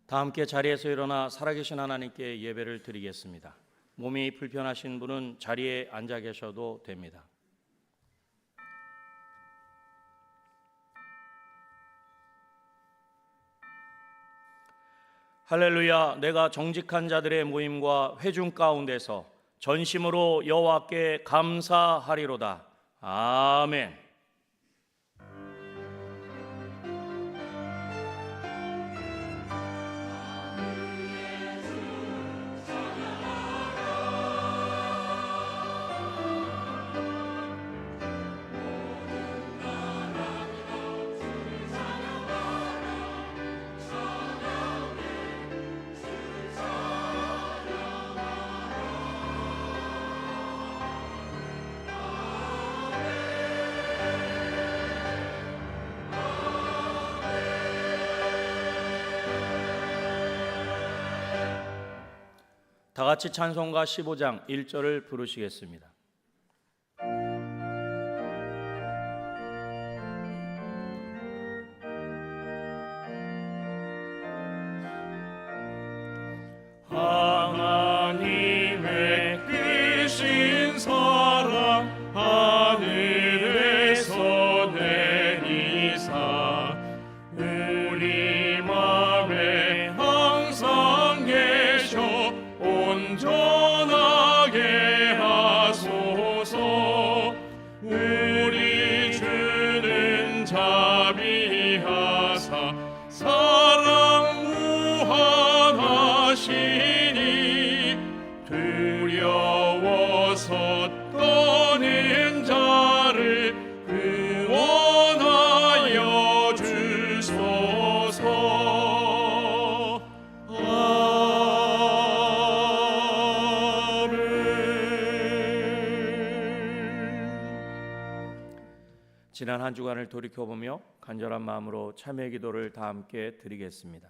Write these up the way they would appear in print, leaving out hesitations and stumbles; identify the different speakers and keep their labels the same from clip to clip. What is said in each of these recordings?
Speaker 1: 다 함께 자리에서 일어나 살아계신 하나님께 예배를 드리겠습니다. 몸이 불편하신 분은 자리에 앉아 계셔도 됩니다. 할렐루야. 내가 정직한 자들의 모임과 회중 가운데서 전심으로 여호와께 감사하리로다. 아멘. 다 같이 찬송가 15장 1절을 부르시겠습니다.
Speaker 2: 하나님의 크신 사랑 하늘에서 내리사 우리 맘에 항상 계셔 온전하게 하소서. 우리 주는 자비하사 사랑 무한하시니 두려워서 떠는 자를 구원하여 주소서.
Speaker 1: 지난 한 주간을 돌이켜보며 간절한 마음으로 참회 기도를 다 함께 드리겠습니다.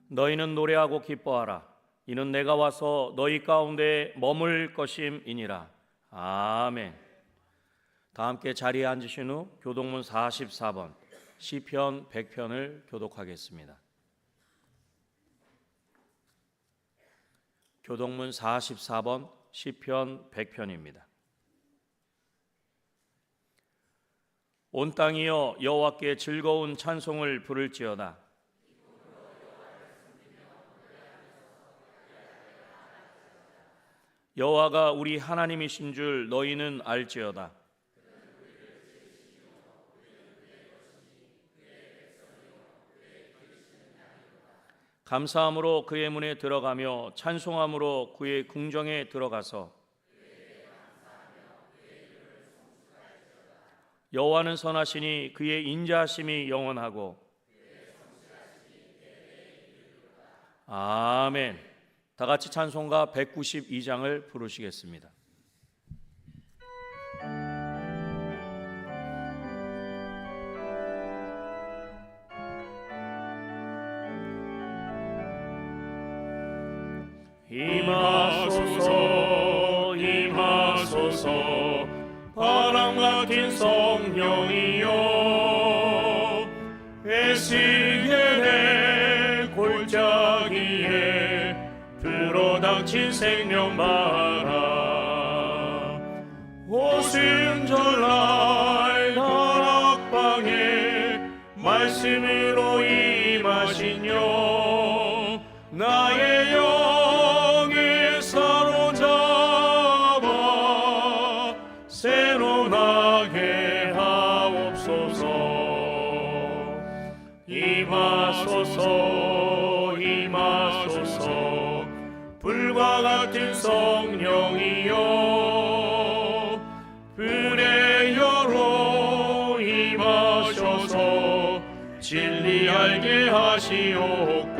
Speaker 1: 너희는 노래하고 기뻐하라. 이는 내가 와서 너희 가운데 머물 것임이니라. 아멘. 다 함께 자리에 앉으신 후 교독문 44번 시편 100편을 교독하겠습니다. 교독문 44번 시편 100편입니다. 온 땅이여 여호와께 즐거운 찬송을 부를지어다. 여호와가 우리 하나님이신 줄 너희는 알지어다. 감사함으로 그의 문에 들어가며 찬송함으로 그의 궁정에 들어가서 여호와는 선하시니 그의 인자하심이 영원하고. 아멘. 다 같이 찬송가 192장을 부르시겠습니다.
Speaker 2: 임하소서 임하소서 바람 같은 성령이여 에스겔의 골짜기에 불어닥친 주신 생명 바라 오순절날 다락방에 말씀으로 임하시뇨 나의 영을 사로잡아 새로 나게 하옵소서 임하소서 임하소서 불과 같은 성령이여 불의 여로 임하셔서 진리 알게 하시옵고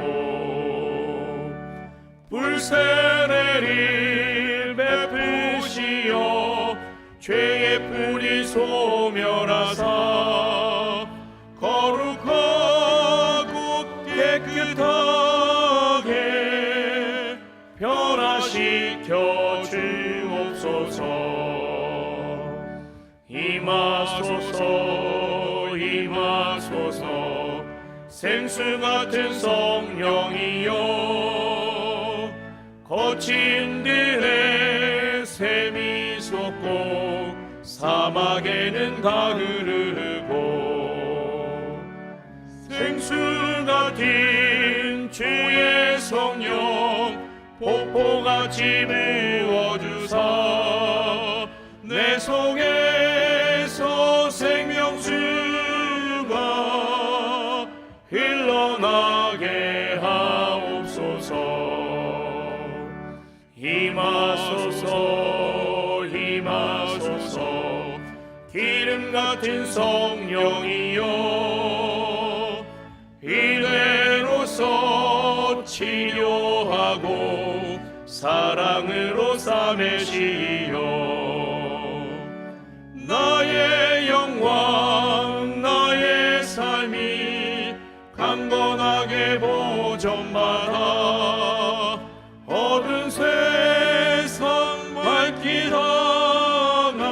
Speaker 2: 불세례를 베푸시어 죄의 뿌리 소멸하사 거룩하고 깨끗하게 변화시켜 주옵소서 임하소서 임하소서 생수 같은 성령이여 거친 들에 샘이 솟고 사막에는 가흐르고 생수 같은 주의 성령 폭포같이 부어주사 내 속에서 생명수가 흘러나게 하옵소서 임하소서 임하소서 기름 같은 성령이여 이래로서 치료하고 사랑으로 싸매시어 나의 영광 나의 삶이 강건하게 보존받아 어두운 세상 밝히 당하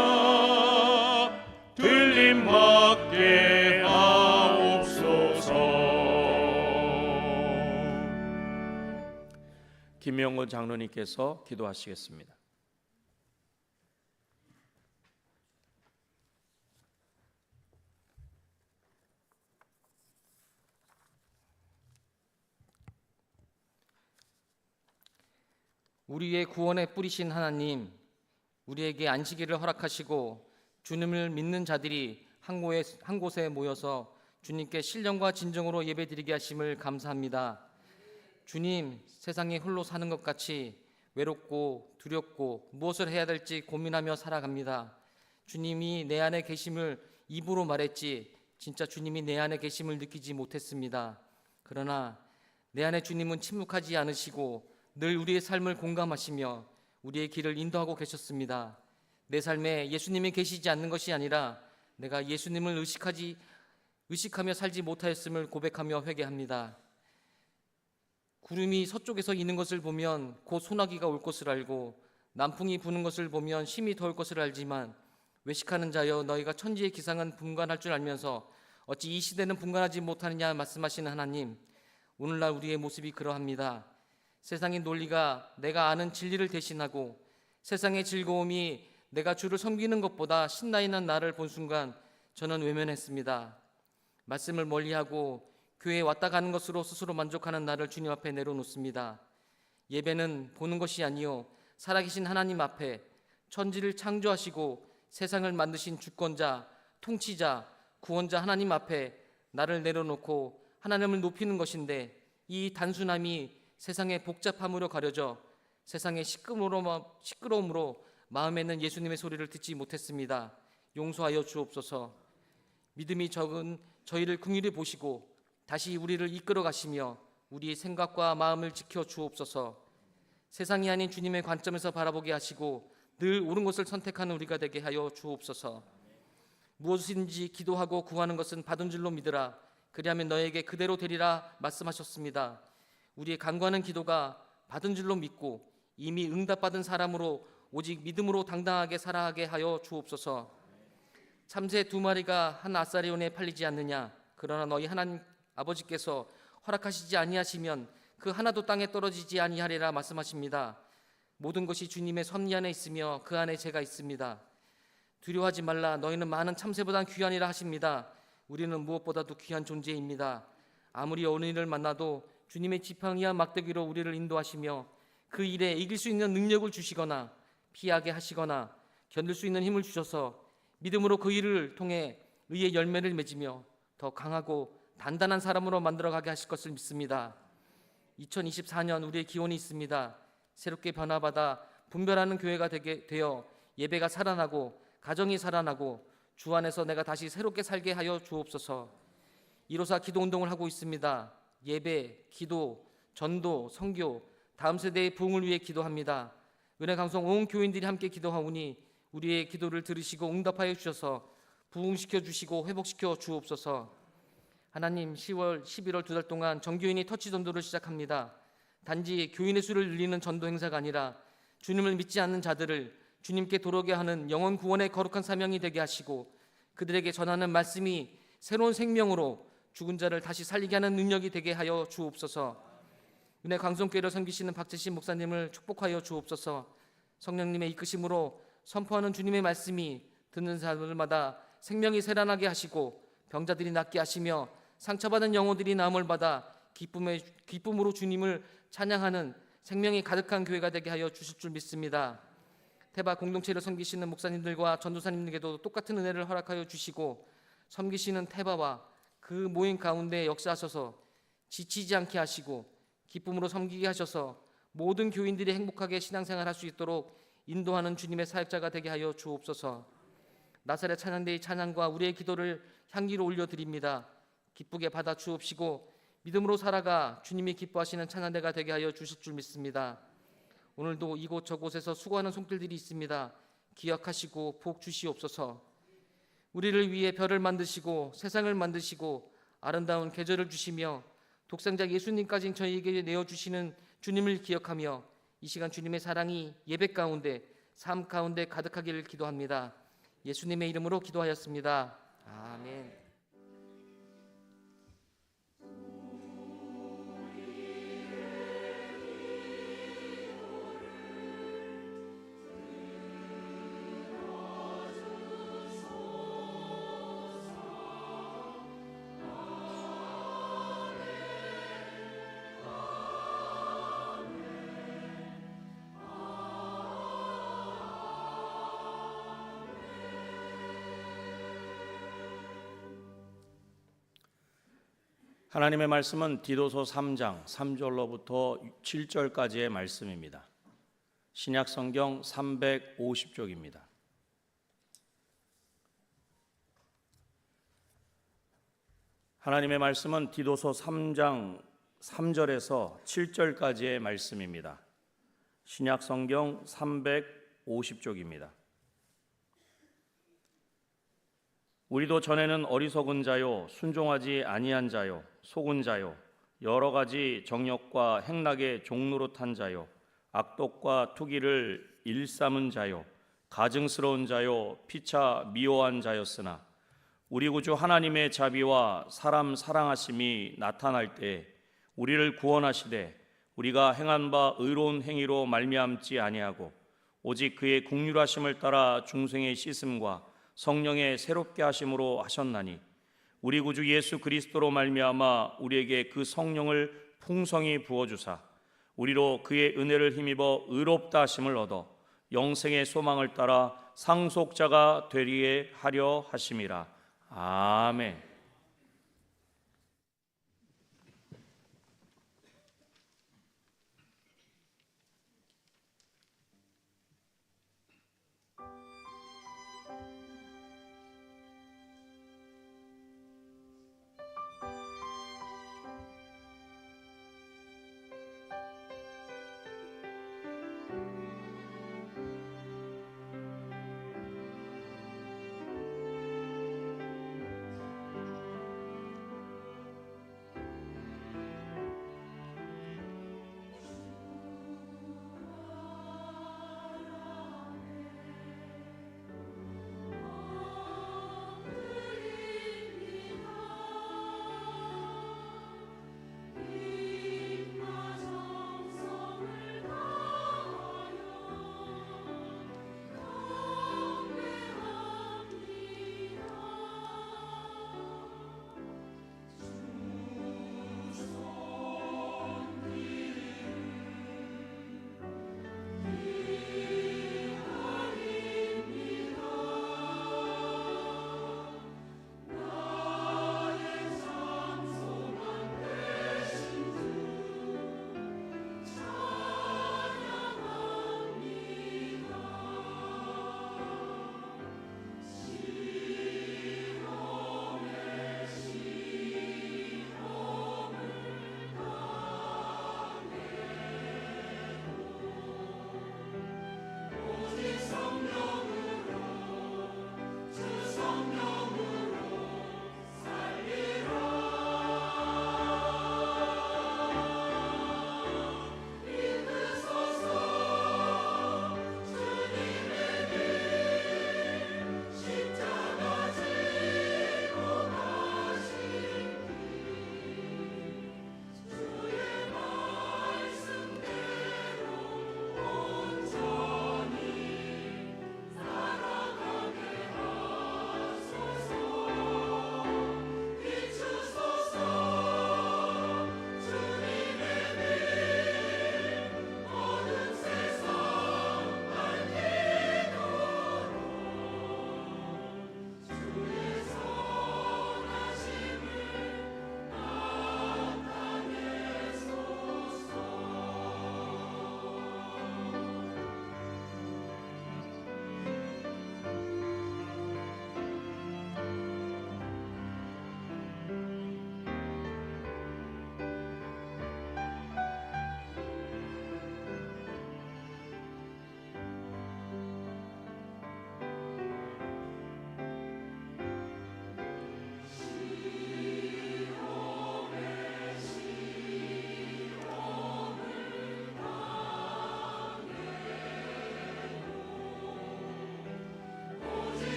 Speaker 2: 들림 받게 하옵소서.
Speaker 1: 김명곤 장로님께서 기도하시겠습니다.
Speaker 3: 우리의 구원에 뿌리신 하나님, 우리에게 안식일을 허락하시고 주님을 믿는 자들이 한 곳에 모여서 주님께 신령과 진정으로 예배드리게 하심을 감사합니다. 주님, 세상에 홀로 사는 것 같이 외롭고 두렵고 무엇을 해야 될지 고민하며 살아갑니다. 주님이 내 안에 계심을 입으로 말했지 진짜 주님이 내 안에 계심을 느끼지 못했습니다. 그러나 내 안에 주님은 침묵하지 않으시고 늘 우리의 삶을 공감하시며 우리의 길을 인도하고 계셨습니다. 내 삶에 예수님이 계시지 않는 것이 아니라 내가 예수님을 의식하며 살지 못하였음을 고백하며 회개합니다. 구름이 서쪽에서 이는 것을 보면 곧 소나기가 올 것을 알고 남풍이 부는 것을 보면 심히 더울 것을 알지만 외식하는 자여 너희가 천지의 기상은 분간할 줄 알면서 어찌 이 시대는 분간하지 못하느냐 말씀하시는 하나님, 오늘날 우리의 모습이 그러합니다. 세상의 논리가 내가 아는 진리를 대신하고 세상의 즐거움이 내가 주를 섬기는 것보다 신나 있는 나를 본 순간 저는 외면했습니다. 말씀을 멀리하고 교회에 왔다 가는 것으로 스스로 만족하는 나를 주님 앞에 내려놓습니다. 예배는 보는 것이 아니요 살아계신 하나님 앞에 천지를 창조하시고 세상을 만드신 주권자, 통치자, 구원자 하나님 앞에 나를 내려놓고 하나님을 높이는 것인데 이 단순함이 세상의 복잡함으로 가려져 세상의 시끄러움으로 마음에 있는 예수님의 소리를 듣지 못했습니다. 용서하여 주옵소서. 믿음이 적은 저희를 긍휼히 보시고 다시 우리를 이끌어 가시며 우리의 생각과 마음을 지켜 주옵소서. 세상이 아닌 주님의 관점에서 바라보게 하시고 늘 옳은 것을 선택하는 우리가 되게 하여 주옵소서. 무엇인지 기도하고 구하는 것은 받은 줄로 믿으라. 그리하면 너에게 그대로 되리라 말씀하셨습니다. 우리의 간구하는 기도가 받은 줄로 믿고 이미 응답받은 사람으로 오직 믿음으로 당당하게 살아가게 하여 주옵소서. 참새 2마리가 한 아사리온에 팔리지 않느냐. 그러나 너희 하나님 아버지께서 허락하시지 아니하시면 그 하나도 땅에 떨어지지 아니하리라 말씀하십니다. 모든 것이 주님의 섭리 안에 있으며 그 안에 제가 있습니다. 두려워하지 말라. 너희는 많은 참새보다 귀하니라 하십니다. 우리는 무엇보다도 귀한 존재입니다. 아무리 어느 일을 만나도 주님의 지팡이와 막대기로 우리를 인도하시며 그 일에 이길 수 있는 능력을 주시거나 피하게 하시거나 견딜 수 있는 힘을 주셔서 믿음으로 그 일을 통해 의의 열매를 맺으며 더 강하고 단단한 사람으로 만들어가게 하실 것을 믿습니다. 2024년 우리의 기원이 있습니다. 새롭게 변화받아 분별하는 교회가 되어 예배가 살아나고 가정이 살아나고 주 안에서 내가 다시 새롭게 살게 하여 주옵소서. 이로사 기도운동을 하고 있습니다. 예배, 기도, 전도, 선교, 다음 세대의 부흥을 위해 기도합니다. 은혜강성 온 교인들이 함께 기도하오니 우리의 기도를 들으시고 응답하여 주셔서 부흥시켜 주시고 회복시켜 주옵소서. 하나님, 10월, 11월 2달 동안 정교인이 터치 전도를 시작합니다. 단지 교인의 수를 늘리는 전도 행사가 아니라 주님을 믿지 않는 자들을 주님께 돌아오게 하는 영혼 구원의 거룩한 사명이 되게 하시고 그들에게 전하는 말씀이 새로운 생명으로 죽은 자를 다시 살리게 하는 능력이 되게 하여 주옵소서. 은혜 강성교회를 섬기시는 박재신 목사님을 축복하여 주옵소서. 성령님의 이끄심으로 선포하는 주님의 말씀이 듣는 사람들마다 생명이 새어나게 하시고 병자들이 낫게 하시며 상처받은 영혼들이 나음을 받아 기쁨으로 주님을 찬양하는 생명이 가득한 교회가 되게 하여 주실 줄 믿습니다. 태바 공동체를 섬기시는 목사님들과 전도사님들에게도 똑같은 은혜를 허락하여 주시고 섬기시는 태바와 그 모임 가운데 역사하셔서 지치지 않게 하시고 기쁨으로 섬기게 하셔서 모든 교인들이 행복하게 신앙생활할 수 있도록 인도하는 주님의 사역자가 되게 하여 주옵소서. 나사렛 찬양대의 찬양과 우리의 기도를 향기로 올려드립니다. 기쁘게 받아 주옵시고 믿음으로 살아가 주님이 기뻐하시는 찬양대가 되게 하여 주실 줄 믿습니다. 오늘도 이곳 저곳에서 수고하는 손길들이 있습니다. 기억하시고 복 주시옵소서. 우리를 위해 별을 만드시고 세상을 만드시고 아름다운 계절을 주시며 독생자 예수님까지 저희에게 내어주시는 주님을 기억하며 이 시간 주님의 사랑이 예배 가운데 삶 가운데 가득하기를 기도합니다. 예수님의 이름으로 기도하였습니다. 아멘.
Speaker 1: 하나님의 말씀은 디도서 3장 3절로부터 7절까지의 말씀입니다. 신약 성경 350쪽입니다. 하나님의 말씀은 디도서 3장 3절에서 7절까지의 말씀입니다. 신약 성경 350쪽입니다. 우리도 전에는 어리석은 자요 순종하지 아니한 자요 속은 자요 여러 가지 정욕과 행락의 종노릇한 자요 악독과 투기를 일삼은 자요 가증스러운 자요 피차 미워한 자였으나 우리 구주 하나님의 자비와 사람 사랑하심이 나타날 때 우리를 구원하시되 우리가 행한 바 의로운 행위로 말미암지 아니하고 오직 그의 긍휼하심을 따라 중생의 씻음과 성령의 새롭게 하심으로 하셨나니 우리 구주 예수 그리스도로 말미암아 우리에게 그 성령을 풍성히 부어주사 우리로 그의 은혜를 힘입어 의롭다 하심을 얻어 영생의 소망을 따라 상속자가 되리에 하려 하심이라. 아멘.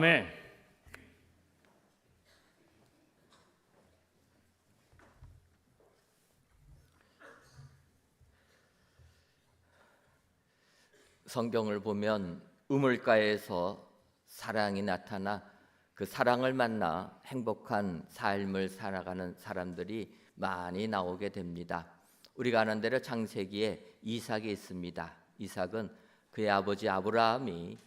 Speaker 1: 아멘.
Speaker 4: 성경을 보면 우물가에서 사랑이 나타나 그 사랑을 만나 행복한 삶을 살아가는 사람들이 많이 나오게 됩니다. 우리가 아는 대로 창세기에 이삭이 있습니다. 이삭은 그의 아버지 아브라함이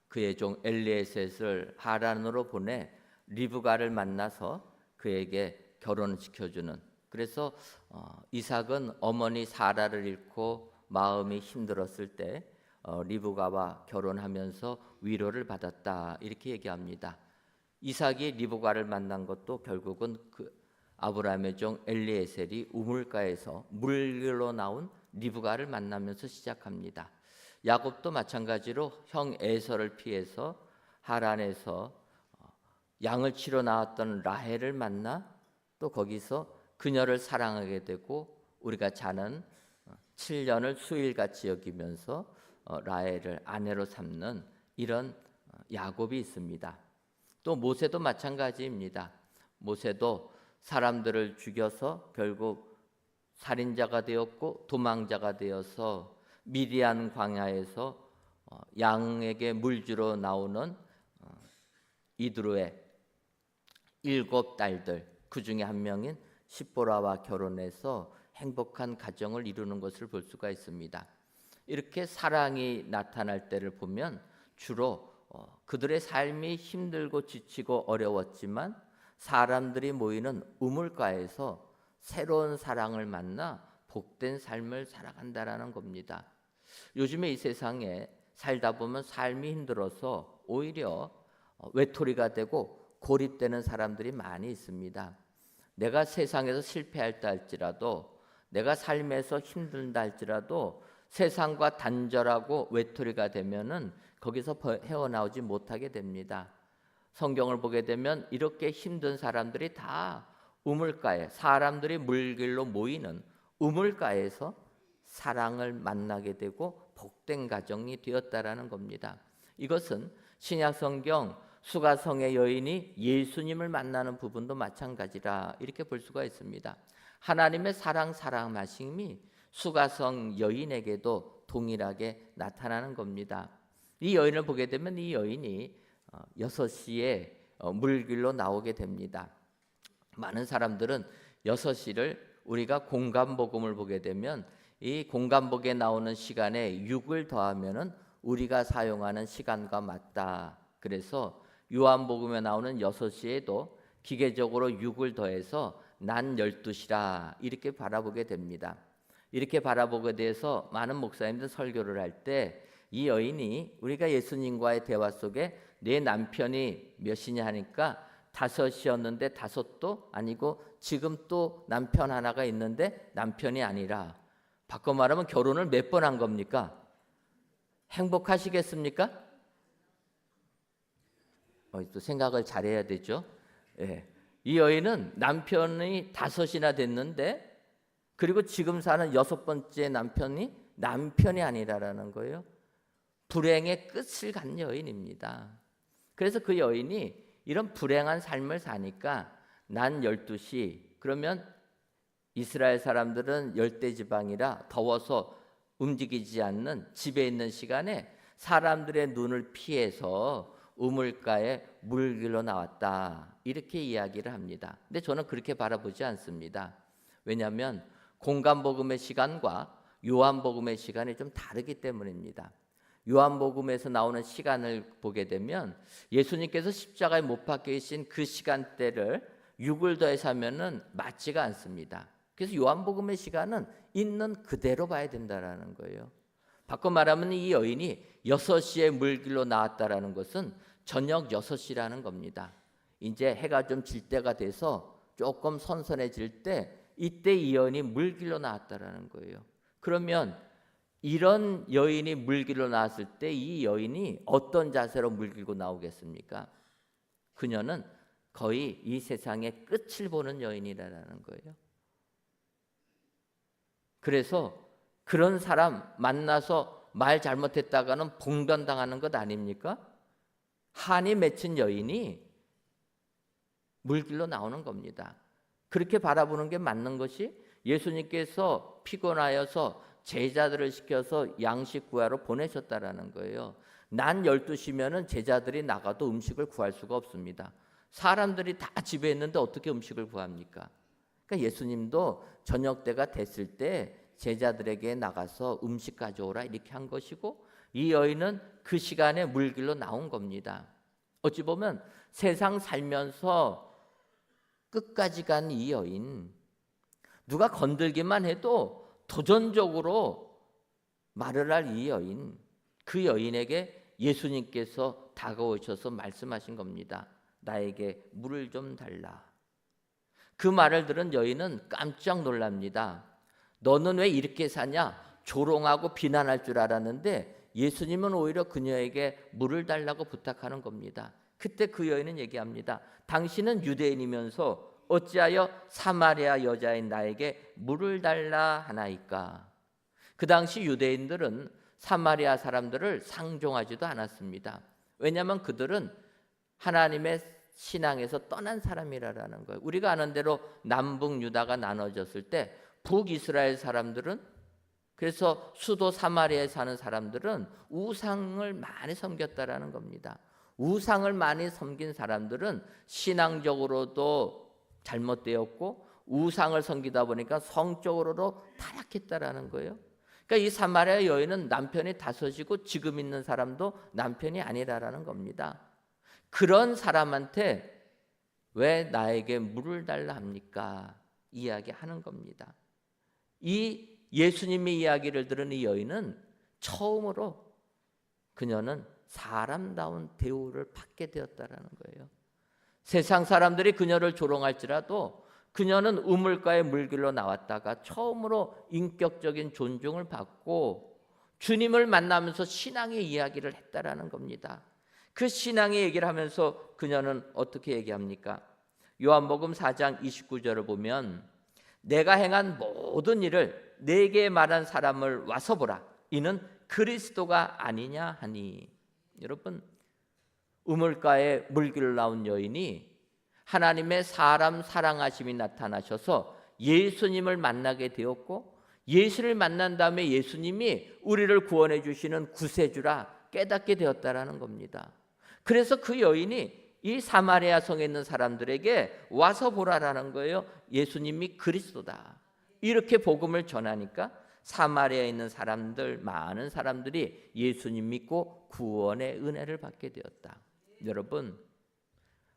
Speaker 4: 그의 종 엘리에셋을 하란으로 보내 리브가를 만나서 그에게 결혼시켜주는, 그래서 이삭은 어머니 사라를 잃고 마음이 힘들었을 때 리브가와 결혼하면서 위로를 받았다, 이렇게 얘기합니다. 이삭이 리브가를 만난 것도 결국은 그 아브라함의 종 엘리에셀이 우물가에서 물길로 나온 리브가를 만나면서 시작합니다. 야곱도 마찬가지로 형 에서를 피해서 하란에서 양을 치러 나왔던 라헬을 만나 또 거기서 그녀를 사랑하게 되고 우리가 자는 7년을 수일같이 여기면서 라헬을 아내로 삼는 이런 야곱이 있습니다. 또 모세도 마찬가지입니다. 모세도 사람들을 죽여서 결국 살인자가 되었고 도망자가 되어서 미디안 광야에서 양에게 물 주러 나오는 이드로의 7 딸들, 그 중에 한 명인 십보라와 결혼해서 행복한 가정을 이루는 것을 볼 수가 있습니다. 이렇게 사랑이 나타날 때를 보면 주로 그들의 삶이 힘들고 지치고 어려웠지만 사람들이 모이는 우물가에서 새로운 사랑을 만나 복된 삶을 살아간다라는 겁니다. 요즘에 이 세상에 살다 보면 삶이 힘들어서 오히려 외톨이가 되고 고립되는 사람들이 많이 있습니다. 내가 세상에서 실패할다 할지라도, 내가 삶에서 힘들다 할지라도 세상과 단절하고 외톨이가 되면은 거기서 헤어나오지 못하게 됩니다. 성경을 보게 되면 이렇게 힘든 사람들이 다 우물가에, 사람들이 물길로 모이는 우물가에서 사랑을 만나게 되고 복된 가정이 되었다라는 겁니다. 이것은 신약 성경 수가성의 여인이 예수님을 만나는 부분도 마찬가지라 이렇게 볼 수가 있습니다. 하나님의 사랑하심이 수가성 여인에게도 동일하게 나타나는 겁니다. 이 여인을 보게 되면 이 여인이 6시에 물길로 나오게 됩니다. 많은 사람들은 6시를 우리가 공간복음을 보게 되면 이 공간복에 나오는 시간에 6을 더하면은 우리가 사용하는 시간과 맞다. 그래서 요한복음에 나오는 6시에도 기계적으로 6을 더해서 난 12시라 이렇게 바라보게 됩니다. 이렇게 바라보게 돼서 많은 목사님들 설교를 할 때 이 여인이 우리가 예수님과의 대화 속에 내 남편이 몇이냐 하니까 5이었는데 5도 아니고 지금 또 남편 하나가 있는데 남편이 아니라, 바꿔 말하면 결혼을 몇 번 한 겁니까? 행복하시겠습니까? 또 생각을 잘해야 되죠. 예. 이 여인은 남편이 5이나 됐는데 그리고 지금 사는 6번째 남편이 아니라라는 거예요. 불행의 끝을 간 여인입니다. 그래서 그 여인이 이런 불행한 삶을 사니까 난 12시, 그러면 이스라엘 사람들은 열대지방이라 더워서 움직이지 않는 집에 있는 시간에 사람들의 눈을 피해서 우물가에 물길로 나왔다 이렇게 이야기를 합니다. 근데 저는 그렇게 바라보지 않습니다. 왜냐하면 공간복음의 시간과 요한복음의 시간이 좀 다르기 때문입니다. 요한복음에서 나오는 시간을 보게 되면 예수님께서 십자가에 못 박히신 그 시간대를 6을 더해서 하면은 맞지가 않습니다. 그래서 요한복음의 시간은 있는 그대로 봐야 된다라는 거예요. 바꿔 말하면 이 여인이 6시에 물길로 나왔다라는 것은 저녁 6시라는 겁니다. 이제 해가 좀 질 때가 돼서 조금 선선해질 때 이때 이 여인이 물길로 나왔다라는 거예요. 그러면 이런 여인이 물길로 나왔을 때 이 여인이 어떤 자세로 물길로 나오겠습니까? 그녀는 거의 이 세상의 끝을 보는 여인이라는 거예요. 그래서 그런 사람 만나서 말 잘못했다가는 봉변당하는 것 아닙니까? 한이 맺힌 여인이 물길로 나오는 겁니다. 그렇게 바라보는 게 맞는 것이 예수님께서 피곤하여서 제자들을 시켜서 양식 구하러 보내셨다라는 거예요. 난 12시면은 제자들이 나가도 음식을 구할 수가 없습니다. 사람들이 다 집에 있는데 어떻게 음식을 구합니까? 그러니까 예수님도 저녁 때가 됐을 때 제자들에게 나가서 음식 가져오라 이렇게 한 것이고, 이 여인은 그 시간에 물길로 나온 겁니다. 어찌 보면 세상 살면서 끝까지 간 이 여인, 누가 건들기만 해도 도전적으로 말을 할 이 여인, 그 여인에게 예수님께서 다가오셔서 말씀하신 겁니다. 나에게 물을 좀 달라. 그 말을 들은 여인은 깜짝 놀랍니다. 너는 왜 이렇게 사냐? 조롱하고 비난할 줄 알았는데 예수님은 오히려 그녀에게 물을 달라고 부탁하는 겁니다. 그때 그 여인은 얘기합니다. 당신은 유대인이면서 어찌하여 사마리아 여자인 나에게 물을 달라 하나이까? 그 당시 유대인들은 사마리아 사람들을 상종하지도 않았습니다. 왜냐하면 그들은 하나님의 신앙에서 떠난 사람이라는 거예요. 우리가 아는 대로 남북 유다가 나눠졌을 때 북이스라엘 사람들은, 그래서 수도 사마리아에 사는 사람들은 우상을 많이 섬겼다라는 겁니다. 우상을 많이 섬긴 사람들은 신앙적으로도 잘못되었고 우상을 섬기다 보니까 성적으로도 타락했다라는 거예요. 그러니까 이 사마리아 여인은 남편이 5이고 지금 있는 사람도 남편이 아니라라는 겁니다. 그런 사람한테 왜 나에게 물을 달라 합니까? 이야기하는 겁니다. 이 예수님의 이야기를 들은 이 여인은 처음으로 그녀는 사람다운 대우를 받게 되었다라는 거예요. 세상 사람들이 그녀를 조롱할지라도 그녀는 우물가의 물길로 나왔다가 처음으로 인격적인 존중을 받고 주님을 만나면서 신앙의 이야기를 했다라는 겁니다. 그 신앙의 얘기를 하면서 그녀는 어떻게 얘기합니까? 요한복음 4장 29절을 보면 내가 행한 모든 일을 내게 말한 사람을 와서 보라. 이는 그리스도가 아니냐 하니. 여러분, 우물가에 물길을 나온 여인이 하나님의 사람 사랑하심이 나타나셔서 예수님을 만나게 되었고, 예수를 만난 다음에 예수님이 우리를 구원해 주시는 구세주라 깨닫게 되었다라는 겁니다. 그래서 그 여인이 이 사마리아 성에 있는 사람들에게 와서 보라라는 거예요. 예수님이 그리스도다. 이렇게 복음을 전하니까 사마리아에 있는 사람들, 많은 사람들이 예수님 믿고 구원의 은혜를 받게 되었다. 여러분,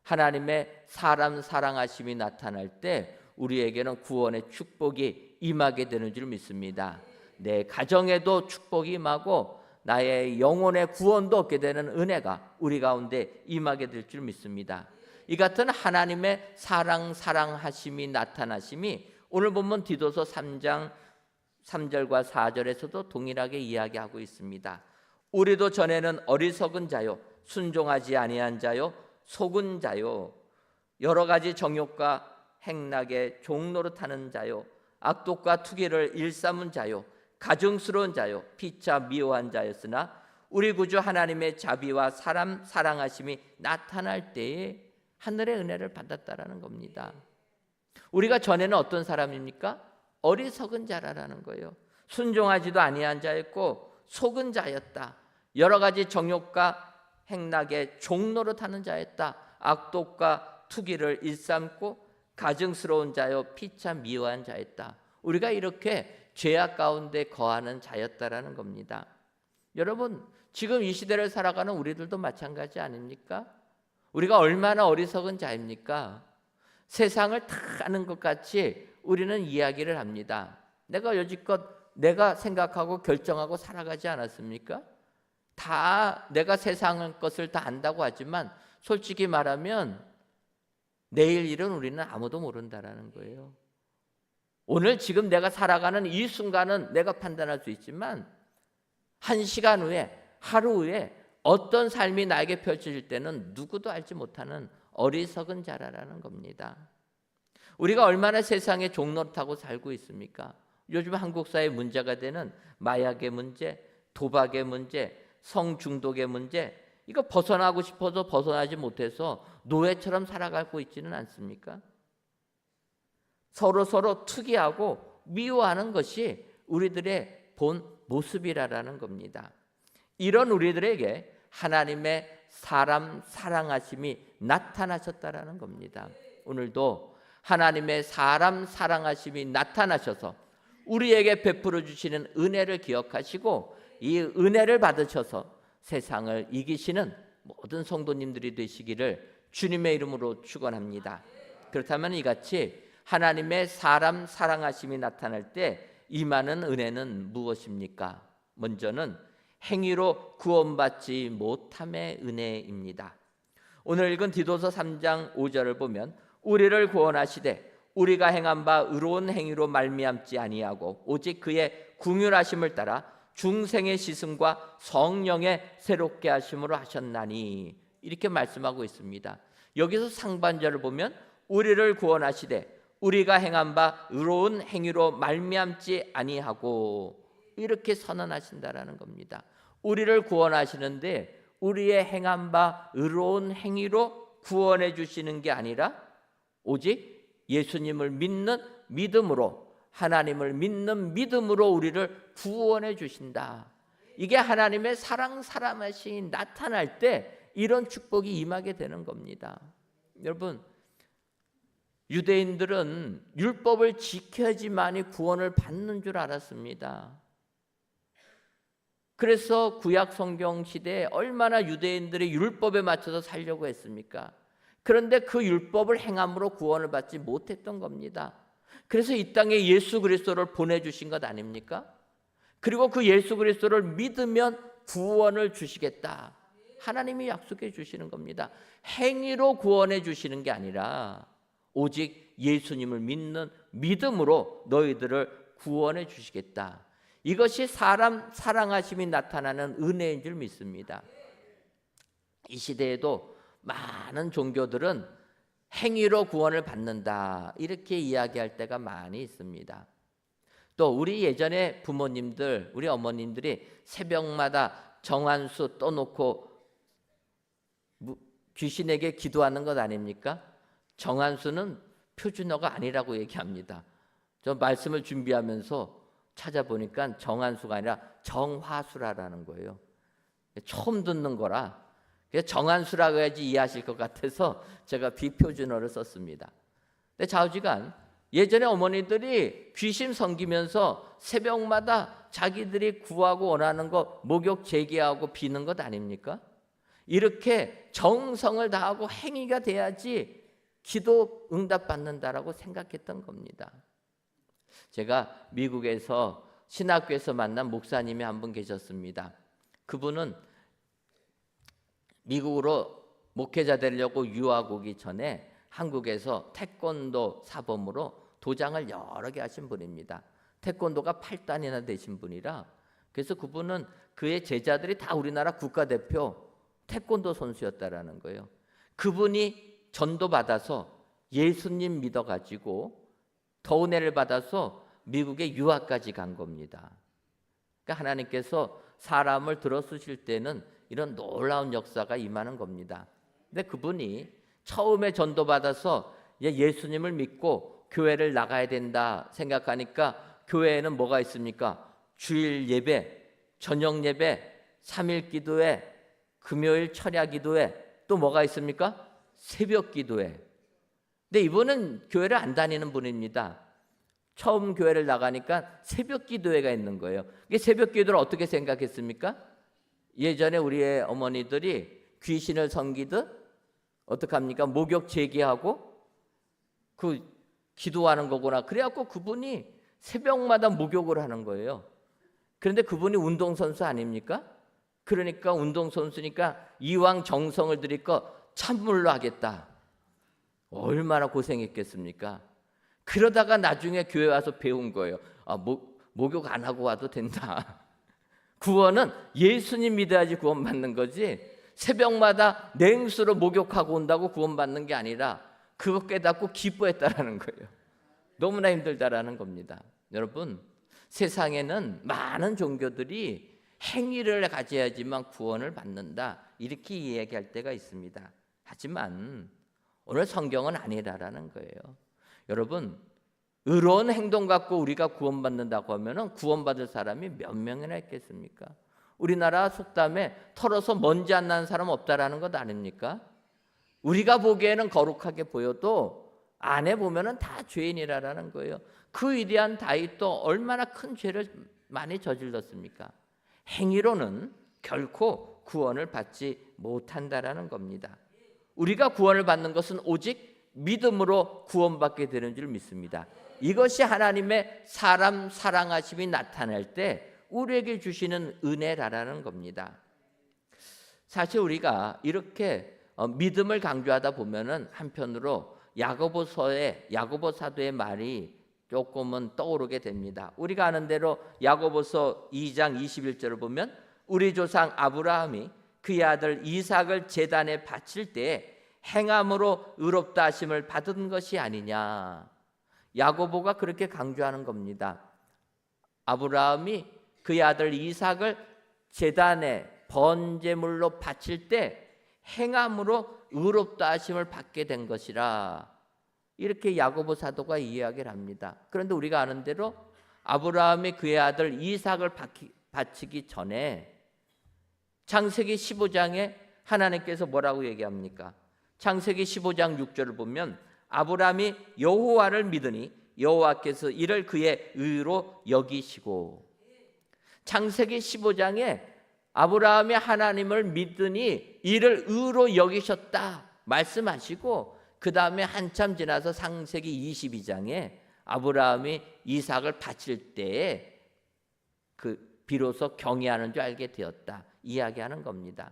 Speaker 4: 하나님의 사람 사랑하심이 나타날 때 우리에게는 구원의 축복이 임하게 되는 줄 믿습니다. 내 가정에도 축복이 임하고 나의 영혼의 구원도 얻게 되는 은혜가 우리 가운데 임하게 될 줄 믿습니다. 이 같은 하나님의 사랑하심이 나타나심이 오늘 본문 디도서 3장 3절과 4절에서도 동일하게 이야기하고 있습니다. 우리도 전에는 어리석은 자요, 순종하지 아니한 자요, 속은 자요, 여러 가지 정욕과 행락에 종노릇하는 자요, 악독과 투기를 일삼은 자요, 가증스러운 자요, 피차 미워한 자였으나 우리 구주 하나님의 자비와 사람 사랑하심이 나타날 때에 하늘의 은혜를 받았다라는 겁니다. 우리가 전에는 어떤 사람입니까? 어리석은 자라는 거예요. 순종하지도 아니한 자였고 속은 자였다. 여러 가지 정욕과 행락에 종노릇하는 자였다. 악독과 투기를 일삼고 가증스러운 자요, 피차 미워한 자였다. 우리가 이렇게 죄악 가운데 거하는 자였다라는 겁니다. 여러분, 지금 이 시대를 살아가는 우리들도 마찬가지 아닙니까? 우리가 얼마나 어리석은 자입니까? 세상을 다 아는 것 같이 우리는 이야기를 합니다. 내가 여지껏 내가 생각하고 결정하고 살아가지 않았습니까? 다 내가 세상 것을 다 안다고 하지만 솔직히 말하면 내일 일은 우리는 아무도 모른다라는 거예요. 오늘 지금 내가 살아가는 이 순간은 내가 판단할 수 있지만 1시간 후에, 하루 후에 어떤 삶이 나에게 펼쳐질 때는 누구도 알지 못하는 어리석은 자라는 겁니다. 우리가 얼마나 세상에 종노릇하고 살고 있습니까? 요즘 한국 사회 문제가 되는 마약의 문제, 도박의 문제, 성중독의 문제, 이거 벗어나고 싶어서 벗어나지 못해서 노예처럼 살아가고 있지는 않습니까? 서로 투기하고 미워하는 것이 우리들의 본 모습이라는 겁니다. 이런 우리들에게 하나님의 사람 사랑하심이 나타나셨다라는 겁니다. 오늘도 하나님의 사람 사랑하심이 나타나셔서 우리에게 베풀어 주시는 은혜를 기억하시고 이 은혜를 받으셔서 세상을 이기시는 모든 성도님들이 되시기를 주님의 이름으로 축원합니다. 그렇다면 이같이 하나님의 사람 사랑하심이 나타날 때 임하는 은혜는 무엇입니까? 먼저는 행위로 구원받지 못함의 은혜입니다. 오늘 읽은 디도서 3장 5절을 보면 우리를 구원하시되 우리가 행한 바 의로운 행위로 말미암지 아니하고 오직 그의 긍휼하심을 따라 중생의 시승과 성령의 새롭게 하심으로 하셨나니, 이렇게 말씀하고 있습니다. 여기서 상반절을 보면 우리를 구원하시되 우리가 행한 바 의로운 행위로 말미암지 아니하고, 이렇게 선언하신다라는 겁니다. 우리를 구원하시는데 우리의 행한 바 의로운 행위로 구원해 주시는 게 아니라 오직 예수님을 믿는 믿음으로, 하나님을 믿는 믿음으로 우리를 구원해 주신다. 이게 하나님의 사랑하심이 나타날 때 이런 축복이 임하게 되는 겁니다. 여러분, 유대인들은 율법을 지켜야지만이 구원을 받는 줄 알았습니다. 그래서 구약 성경 시대에 얼마나 유대인들이 율법에 맞춰서 살려고 했습니까? 그런데 그 율법을 행함으로 구원을 받지 못했던 겁니다. 그래서 이 땅에 예수 그리스도를 보내주신 것 아닙니까? 그리고 그 예수 그리스도를 믿으면 구원을 주시겠다, 하나님이 약속해 주시는 겁니다. 행위로 구원해 주시는 게 아니라 오직 예수님을 믿는 믿음으로 너희들을 구원해 주시겠다. 이것이 사람 사랑하심이 나타나는 은혜인 줄 믿습니다. 이 시대에도 많은 종교들은 행위로 구원을 받는다, 이렇게 이야기할 때가 많이 있습니다. 또 우리 예전에 부모님들, 우리 어머님들이 새벽마다 정한수 떠놓고 귀신에게 기도하는 것 아닙니까? 정한수는 표준어가 아니라고 얘기합니다. 저 말씀을 준비하면서 찾아보니까 정한수가 아니라 정화수라라는 거예요. 처음 듣는 거라 정한수라고 해야지 이해하실 것 같아서 제가 비표준어를 썼습니다. 근데 좌우지간 예전에 어머니들이 귀신 섬기면서 새벽마다 자기들이 구하고 원하는 거 목욕 제기하고 비는 것 아닙니까? 이렇게 정성을 다하고 행위가 돼야지 기도 응답받는다라고 생각했던 겁니다. 제가 미국에서 신학교에서 만난 목사님이 한 분 계셨습니다. 그분은 미국으로 목회자 되려고 유학 오기 전에 한국에서 태권도 사범으로 도장을 여러 개 하신 분입니다. 태권도가 8단이나 되신 분이라, 그래서 그분은 그의 제자들이 다 우리나라 국가대표 태권도 선수였다라는 거예요. 그분이 전도받아서 예수님 믿어가지고 더 은혜를 받아서 미국에 유학까지 간 겁니다. 그러니까 하나님께서 사람을 들어 쓰실 때는 이런 놀라운 역사가 임하는 겁니다. 근데 그분이 처음에 전도받아서 예수님을 믿고 교회를 나가야 된다 생각하니까 교회에는 뭐가 있습니까? 주일 예배, 저녁 예배, 3일 기도회, 금요일 철야 기도회, 또 뭐가 있습니까? 새벽 기도회. 근데 이분은 교회를 안 다니는 분입니다. 처음 교회를 나가니까 새벽 기도회가 있는 거예요. 이게 새벽 기도를 어떻게 생각했습니까? 예전에 우리의 어머니들이 귀신을 섬기듯 어떻게 합니까? 목욕 제기하고 그 기도하는 거구나. 그래갖고 그분이 새벽마다 목욕을 하는 거예요. 그런데 그분이 운동선수 아닙니까? 그러니까 운동선수니까 이왕 정성을 들일 거 찬물로 하겠다. 얼마나 고생했겠습니까? 그러다가 나중에 교회 와서 배운 거예요. 목욕 안 하고 와도 된다. 구원은 예수님 믿어야지 구원받는 거지, 새벽마다 냉수로 목욕하고 온다고 구원받는 게 아니라 그거 깨닫고 기뻐했다라는 거예요. 너무나 힘들다라는 겁니다. 여러분, 세상에는 많은 종교들이 행위를 가져야지만 구원을 받는다, 이렇게 이야기할 때가 있습니다. 하지만 오늘 성경은 아니라라는 거예요. 여러분, 의로운 행동 갖고 우리가 구원받는다고 하면 구원받을 사람이 몇 명이나 있겠습니까? 우리나라 속담에 털어서 먼지 안 나는 사람 없다라는 것 아닙니까? 우리가 보기에는 거룩하게 보여도 안에 보면은 다 죄인이라는 거예요. 그 위대한 다윗도 얼마나 큰 죄를 많이 저질렀습니까? 행위로는 결코 구원을 받지 못한다라는 겁니다. 우리가 구원을 받는 것은 오직 믿음으로 구원받게 되는 줄 믿습니다. 이것이 하나님의 사람 사랑하심이 나타날 때 우리에게 주시는 은혜라는 겁니다. 사실 우리가 이렇게 믿음을 강조하다 보면은 한편으로 야고보 사도의 말이 조금은 떠오르게 됩니다. 우리가 아는 대로 야고보서 2장 21절을 보면 우리 조상 아브라함이 그의 아들 이삭을 제단에 바칠 때 행함으로 의롭다 하심을 받은 것이 아니냐. 야고보가 그렇게 강조하는 겁니다. 아브라함이 그의 아들 이삭을 제단에 번제물로 바칠 때 행함으로 의롭다 하심을 받게 된 것이라, 이렇게 야고보 사도가 이야기를 합니다. 그런데 우리가 아는 대로 아브라함이 그의 아들 이삭을 바치기 전에 창세기 15장에 하나님께서 뭐라고 얘기합니까? 창세기 15장 6절을 보면 아브라함이 여호와를 믿으니 여호와께서 이를 그의 의로 여기시고, 창세기 15장에 아브라함이 하나님을 믿으니 이를 의로 여기셨다 말씀하시고, 그 다음에 한참 지나서 창세기 22장에 아브라함이 이삭을 바칠 때에 비로소 경외하는 줄 알게 되었다 이야기하는 겁니다.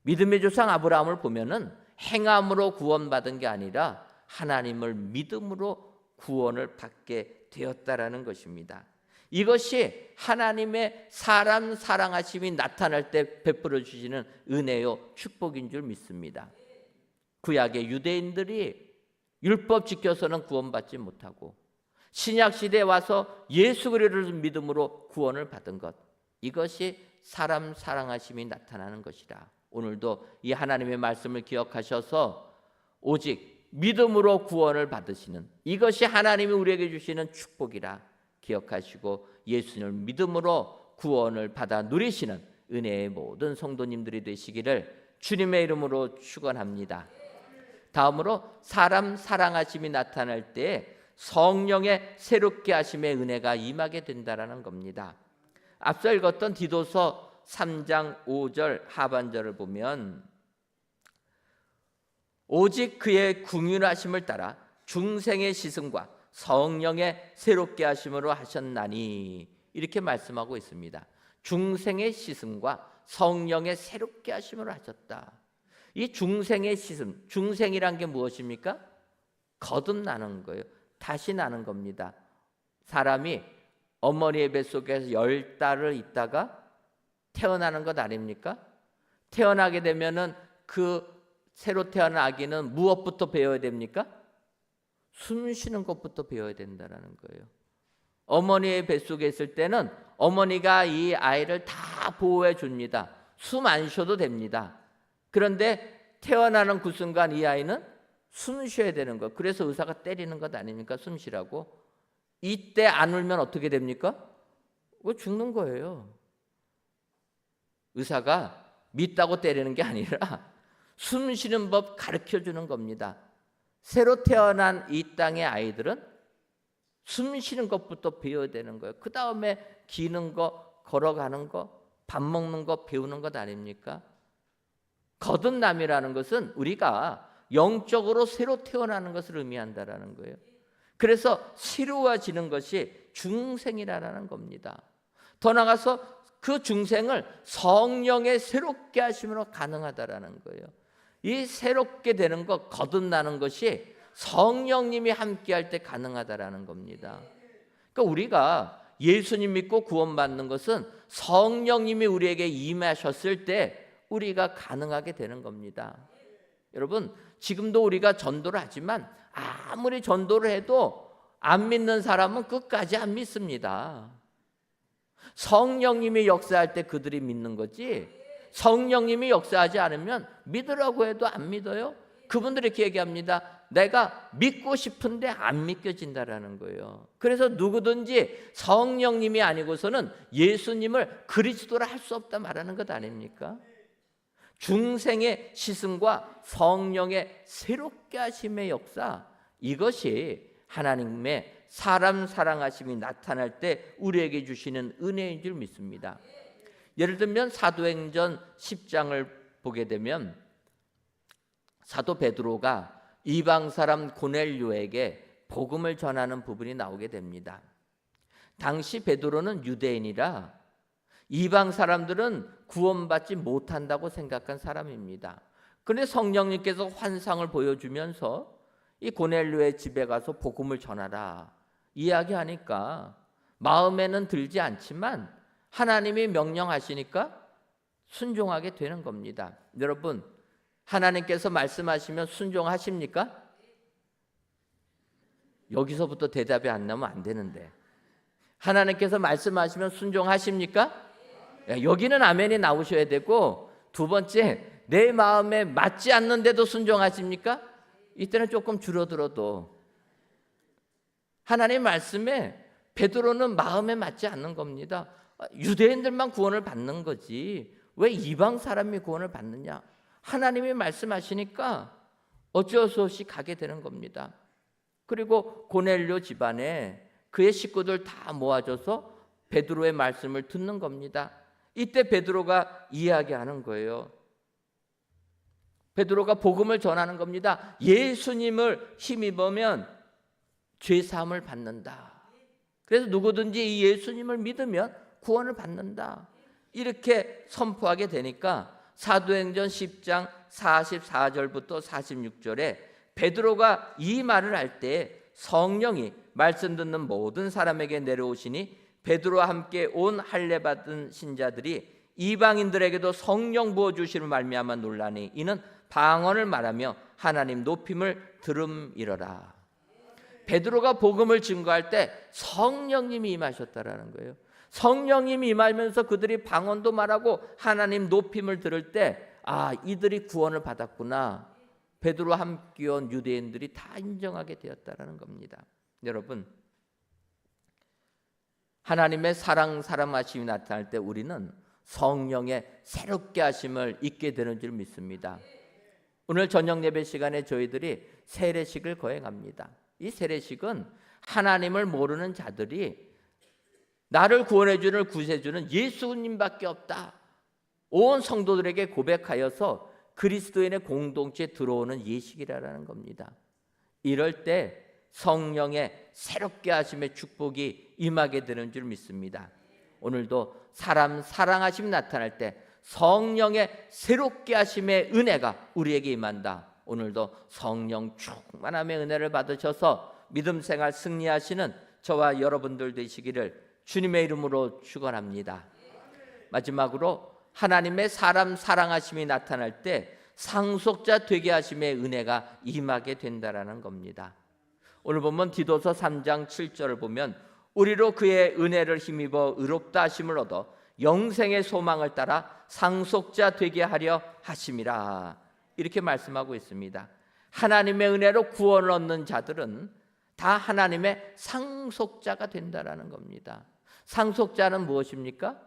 Speaker 4: 믿음의 조상 아브라함을 보면은 행함으로 구원받은 게 아니라 하나님을 믿음으로 구원을 받게 되었다라는 것입니다. 이것이 하나님의 사람 사랑하심이 나타날 때 베풀어 주시는 은혜요 축복인 줄 믿습니다. 구약의 유대인들이 율법 지켜서는 구원받지 못하고 신약 시대에 와서 예수 그리스도를 믿음으로 구원을 받은 것, 이것이 사람 사랑하심이 나타나는 것이라. 오늘도 이 하나님의 말씀을 기억하셔서 오직 믿음으로 구원을 받으시는, 이것이 하나님이 우리에게 주시는 축복이라 기억하시고 예수님을 믿음으로 구원을 받아 누리시는 은혜의 모든 성도님들이 되시기를 주님의 이름으로 축원합니다. 다음으로 사람 사랑하심이 나타날 때 성령의 새롭게 하심의 은혜가 임하게 된다라는 겁니다. 앞서 읽었던 디도서 3장 5절 하반절을 보면 오직 그의 긍휼하심을 따라 중생의 시승과 성령의 새롭게 하심으로 하셨나니, 이렇게 말씀하고 있습니다. 중생의 시승과 성령의 새롭게 하심으로 하셨다. 이 중생의 시승, 중생이란 게 무엇입니까? 거듭나는 거예요. 다시 나는 겁니다. 사람이 어머니의 뱃속에서 10달을 있다가 태어나는 것 아닙니까? 태어나게 되면은 그 새로 태어난 아기는 무엇부터 배워야 됩니까? 숨 쉬는 것부터 배워야 된다는 거예요. 어머니의 뱃속에 있을 때는 어머니가 이 아이를 다 보호해 줍니다. 숨 안 쉬어도 됩니다. 그런데 태어나는 그 순간 이 아이는 숨 쉬어야 되는 거. 그래서 의사가 때리는 것 아닙니까? 숨 쉬라고. 이때 안 울면 어떻게 됩니까? 죽는 거예요. 의사가 믿다고 때리는 게 아니라 숨 쉬는 법 가르쳐 주는 겁니다. 새로 태어난 이 땅의 아이들은 숨 쉬는 것부터 배워야 되는 거예요. 그 다음에 기는 거, 걸어가는 거, 밥 먹는 거 배우는 것 아닙니까? 거듭남이라는 것은 우리가 영적으로 새로 태어나는 것을 의미한다라는 거예요. 그래서 새로워지는 것이 중생이라는 겁니다. 더 나아가서 그 중생을 성령의 새롭게 하심으로 가능하다라는 거예요. 이 새롭게 되는 것, 거듭나는 것이 성령님이 함께할 때 가능하다라는 겁니다. 그러니까 우리가 예수님 믿고 구원받는 것은 성령님이 우리에게 임하셨을 때 우리가 가능하게 되는 겁니다. 여러분, 지금도 우리가 전도를 하지만 아무리 전도를 해도 안 믿는 사람은 끝까지 안 믿습니다. 성령님이 역사할 때 그들이 믿는 거지, 성령님이 역사하지 않으면 믿으라고 해도 안 믿어요. 그분들이 이렇게 얘기합니다. 내가 믿고 싶은데 안 믿겨진다라는 거예요. 그래서 누구든지 성령님이 아니고서는 예수님을 그리스도라 할 수 없다 말하는 것 아닙니까? 중생의 시승과 성령의 새롭게 하심의 역사, 이것이 하나님의 사람 사랑하심이 나타날 때 우리에게 주시는 은혜인 줄 믿습니다. 예를 들면 사도행전 10장을 보게 되면 사도 베드로가 이방 사람 고넬료에게 복음을 전하는 부분이 나오게 됩니다. 당시 베드로는 유대인이라 이방 사람들은 구원받지 못한다고 생각한 사람입니다. 그런데 성령님께서 환상을 보여주면서 이 고넬료의 집에 가서 복음을 전하라 이야기하니까 마음에는 들지 않지만 하나님이 명령하시니까 순종하게 되는 겁니다. 여러분, 하나님께서 말씀하시면 순종하십니까? 여기서부터 대답이 안 나오면 안 되는데, 하나님께서 말씀하시면 순종하십니까? 여기는 아멘이 나오셔야 되고, 두 번째, 내 마음에 맞지 않는데도 순종하십니까? 이때는 조금 줄어들어도 하나님 말씀에 베드로는 마음에 맞지 않는 겁니다. 유대인들만 구원을 받는 거지 왜 이방 사람이 구원을 받느냐? 하나님이 말씀하시니까 어쩔 수 없이 가게 되는 겁니다. 그리고 고넬료 집안에 그의 식구들 다 모아져서 베드로의 말씀을 듣는 겁니다. 이때 베드로가 이야기하는 거예요. 베드로가 복음을 전하는 겁니다. 예수님을 힘입으면 죄 사함을 받는다. 그래서 누구든지 이 예수님을 믿으면 구원을 받는다. 이렇게 선포하게 되니까 사도행전 10장 44절부터 46절에 베드로가 이 말을 할 때 성령이 말씀 듣는 모든 사람에게 내려오시니 베드로와 함께 온 할례 받은 신자들이 이방인들에게도 성령 부어 주심을 말미암아 놀라니 이는 방언을 말하며 하나님 높임을 들음이러라. 베드로가 복음을 증거할 때 성령님이 임하셨다라는 거예요. 성령님이 임하면서 그들이 방언도 말하고 하나님 높임을 들을 때 이들이 구원을 받았구나. 베드로와 함께 온 유대인들이 다 인정하게 되었다라는 겁니다. 여러분, 하나님의 사랑하심이 나타날 때 우리는 성령의 새롭게 하심을 잊게 되는 줄 믿습니다. 오늘 저녁 예배 시간에 저희들이 세례식을 거행합니다. 이 세례식은 하나님을 모르는 자들이 나를 구원해 주는 구세주는 예수님밖에 없다. 온 성도들에게 고백하여서 그리스도인의 공동체에 들어오는 예식이라는 겁니다. 이럴 때 성령의 새롭게 하심의 축복이 임하게 되는 줄 믿습니다. 오늘도 사람 사랑하심이 나타날 때 성령의 새롭게 하심의 은혜가 우리에게 임한다. 오늘도 성령 충만함의 은혜를 받으셔서 믿음 생활 승리하시는 저와 여러분들 되시기를 주님의 이름으로 축원합니다. 마지막으로 하나님의 사람 사랑하심이 나타날 때 상속자 되게 하심의 은혜가 임하게 된다라는 겁니다. 오늘 보면 디도서 3장 7절을 보면 우리로 그의 은혜를 힘입어 의롭다 하심을 얻어 영생의 소망을 따라 상속자 되게 하려 하심이라. 이렇게 말씀하고 있습니다. 하나님의 은혜로 구원을 얻는 자들은 다 하나님의 상속자가 된다라는 겁니다. 상속자는 무엇입니까?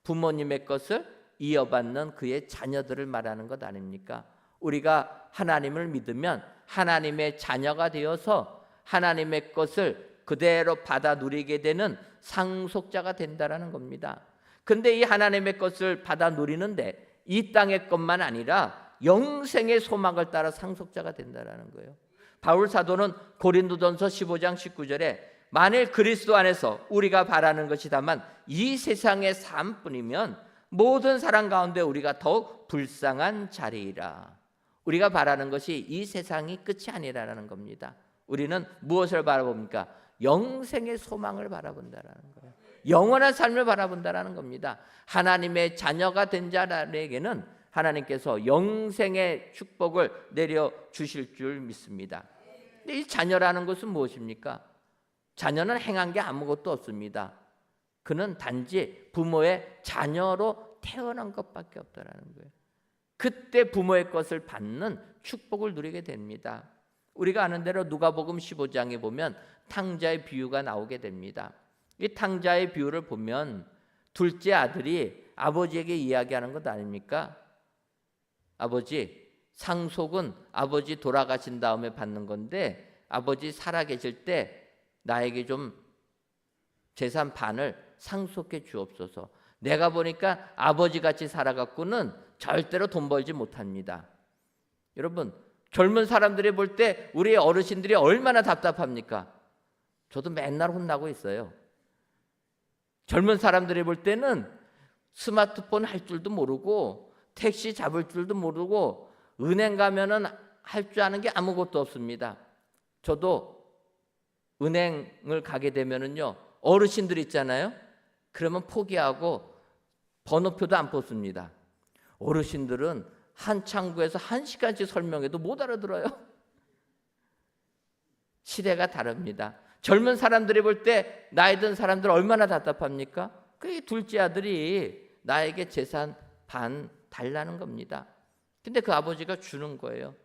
Speaker 4: 부모님의 것을 이어받는 그의 자녀들을 말하는 것 아닙니까? 우리가 하나님을 믿으면 하나님의 자녀가 되어서 하나님의 것을 그대로 받아 누리게 되는 상속자가 된다라는 겁니다. 근데 이 하나님의 것을 받아 누리는데 이 땅의 것만 아니라 영생의 소망을 따라 상속자가 된다라는 거예요. 바울 사도는 고린도전서 15장 19절에 만일 그리스도 안에서 우리가 바라는 것이 다만 이 세상의 삶뿐이면 모든 사람 가운데 우리가 더욱 불쌍한 자리이라. 우리가 바라는 것이 이 세상이 끝이 아니라는 겁니다. 우리는 무엇을 바라봅니까? 영생의 소망을 바라본다라는 거예요. 영원한 삶을 바라본다라는 겁니다. 하나님의 자녀가 된 자에게는 하나님께서 영생의 축복을 내려 주실 줄 믿습니다. 근데 이 자녀라는 것은 무엇입니까? 자녀는 행한 게 아무것도 없습니다. 그는 단지 부모의 자녀로 태어난 것밖에 없다라는 거예요. 그때 부모의 것을 받는 축복을 누리게 됩니다. 우리가 아는 대로 누가복음 15장에 보면 탕자의 비유가 나오게 됩니다. 이 탕자의 비유를 보면 둘째 아들이 아버지에게 이야기하는 것 아닙니까? 아버지, 상속은 아버지 돌아가신 다음에 받는 건데 아버지 살아계실 때 나에게 좀 재산 반을 상속해 주옵소서. 내가 보니까 아버지같이 살아갖고는 절대로 돈 벌지 못합니다. 여러분, 젊은 사람들이 볼 때 우리 어르신들이 얼마나 답답합니까? 저도 맨날 혼나고 있어요. 젊은 사람들이 볼 때는 스마트폰 할 줄도 모르고 택시 잡을 줄도 모르고 은행 가면은 할 줄 아는 게 아무것도 없습니다. 저도 은행을 가게 되면은요, 어르신들 있잖아요. 그러면 포기하고 번호표도 안 뽑습니다. 어르신들은 한 창구에서 1시간씩 설명해도 못 알아들어요. 시대가 다릅니다. 젊은 사람들이 볼 때 나이 든 사람들 얼마나 답답합니까? 그 둘째 아들이 나에게 재산 반 달라는 겁니다. 근데 그 아버지가 주는 거예요.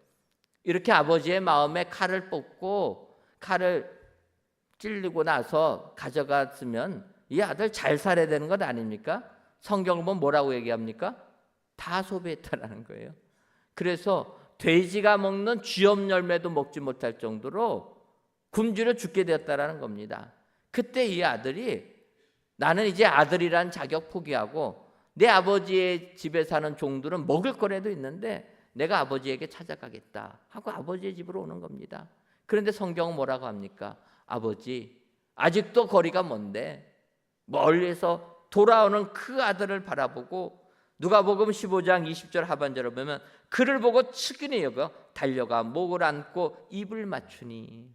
Speaker 4: 이렇게 아버지의 마음에 칼을 뽑고 칼을 찔리고 나서 가져갔으면 이 아들 잘 살아야 되는 것 아닙니까? 성경을 보면 뭐라고 얘기합니까? 다 소비했다라는 거예요. 그래서 돼지가 먹는 쥐염 열매도 먹지 못할 정도로 굶주려 죽게 되었다라는 겁니다. 그때 이 아들이 나는 이제 아들이란 자격 포기하고 내 아버지의 집에 사는 종들은 먹을 거라도 있는데 내가 아버지에게 찾아가겠다 하고 아버지의 집으로 오는 겁니다. 그런데 성경은 뭐라고 합니까? 아버지, 아직도 거리가 먼데 멀리서 돌아오는 그 아들을 바라보고 누가복음 15장 20절 하반절을 보면 그를 보고 측은히 여겨 달려가 목을 안고 입을 맞추니.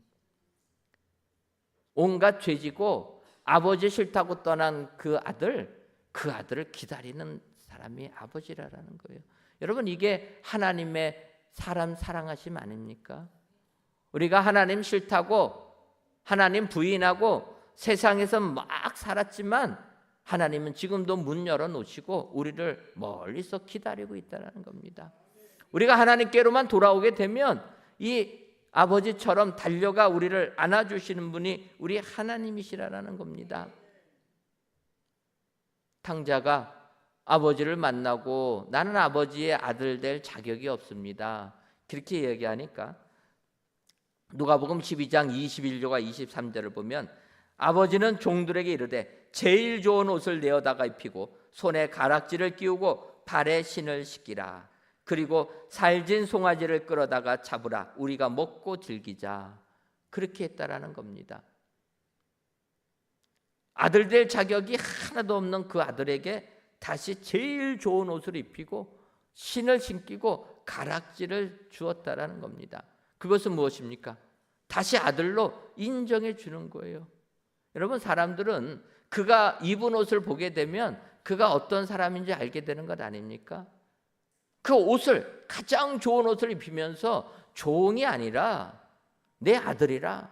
Speaker 4: 온갖 죄지고 아버지 싫다고 떠난 그 아들을 기다리는 사람이 아버지라는 거예요. 여러분, 이게 하나님의 사람 사랑하심 아닙니까? 우리가 하나님 싫다고 하나님 부인하고 세상에서 막 살았지만 하나님은 지금도 문 열어놓으시고 우리를 멀리서 기다리고 있다는 겁니다. 우리가 하나님께로만 돌아오게 되면 이 아버지처럼 달려가 우리를 안아주시는 분이 우리 하나님이시라는 겁니다. 탕자가 아버지를 만나고 나는 아버지의 아들 될 자격이 없습니다. 그렇게 얘기하니까 누가복음 12장 21절과 23절을 보면 아버지는 종들에게 이르되 제일 좋은 옷을 내어다가 입히고 손에 가락지를 끼우고 발에 신을 씻기라. 그리고 살진 송아지를 끌어다가 잡으라. 우리가 먹고 즐기자. 그렇게 했다라는 겁니다. 아들 될 자격이 하나도 없는 그 아들에게 다시 제일 좋은 옷을 입히고 신을 신기고 가락지를 주었다라는 겁니다. 그것은 무엇입니까? 다시 아들로 인정해 주는 거예요. 여러분, 사람들은 그가 입은 옷을 보게 되면 그가 어떤 사람인지 알게 되는 것 아닙니까? 그 옷을, 가장 좋은 옷을 입히면서 종이 아니라 내 아들이라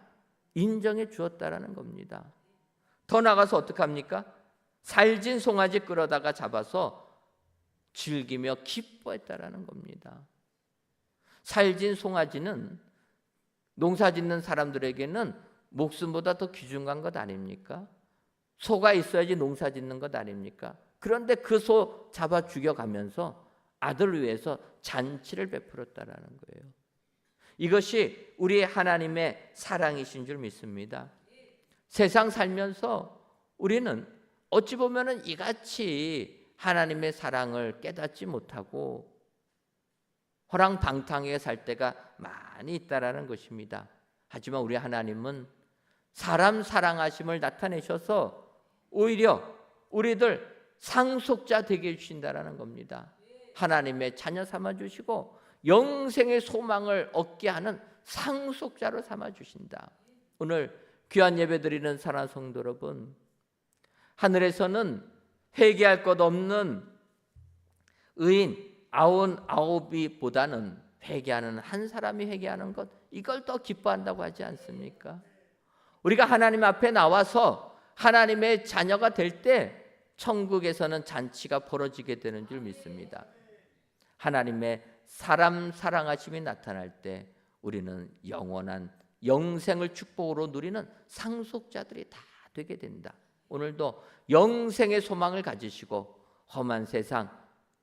Speaker 4: 인정해 주었다라는 겁니다. 더 나아가서 어떡합니까? 살진 송아지 끌어다가 잡아서 즐기며 기뻐했다라는 겁니다. 살진 송아지는 농사 짓는 사람들에게는 목숨보다 더 귀중한 것 아닙니까? 소가 있어야지 농사 짓는 것 아닙니까? 그런데 그 소 잡아 죽여가면서 아들을 위해서 잔치를 베풀었다라는 거예요. 이것이 우리의 하나님의 사랑이신 줄 믿습니다. 세상 살면서 우리는 어찌 보면은 이같이 하나님의 사랑을 깨닫지 못하고 허랑방탕하게 살 때가 많이 있다라는 것입니다. 하지만 우리 하나님은 사람 사랑하심을 나타내셔서 오히려 우리들 상속자 되게 해주신다라는 겁니다. 하나님의 자녀 삼아주시고 영생의 소망을 얻게 하는 상속자로 삼아주신다. 오늘 귀한 예배 드리는 사랑하는 성도 여러분, 하늘에서는 회개할 것 없는 의인 99이보다는 회개하는 한 사람이 회개하는 것, 이걸 더 기뻐한다고 하지 않습니까? 우리가 하나님 앞에 나와서 하나님의 자녀가 될 때 천국에서는 잔치가 벌어지게 되는 줄 믿습니다. 하나님의 사람 사랑하심이 나타날 때 우리는 영원한 영생을 축복으로 누리는 상속자들이 다 되게 된다. 오늘도 영생의 소망을 가지시고 험한 세상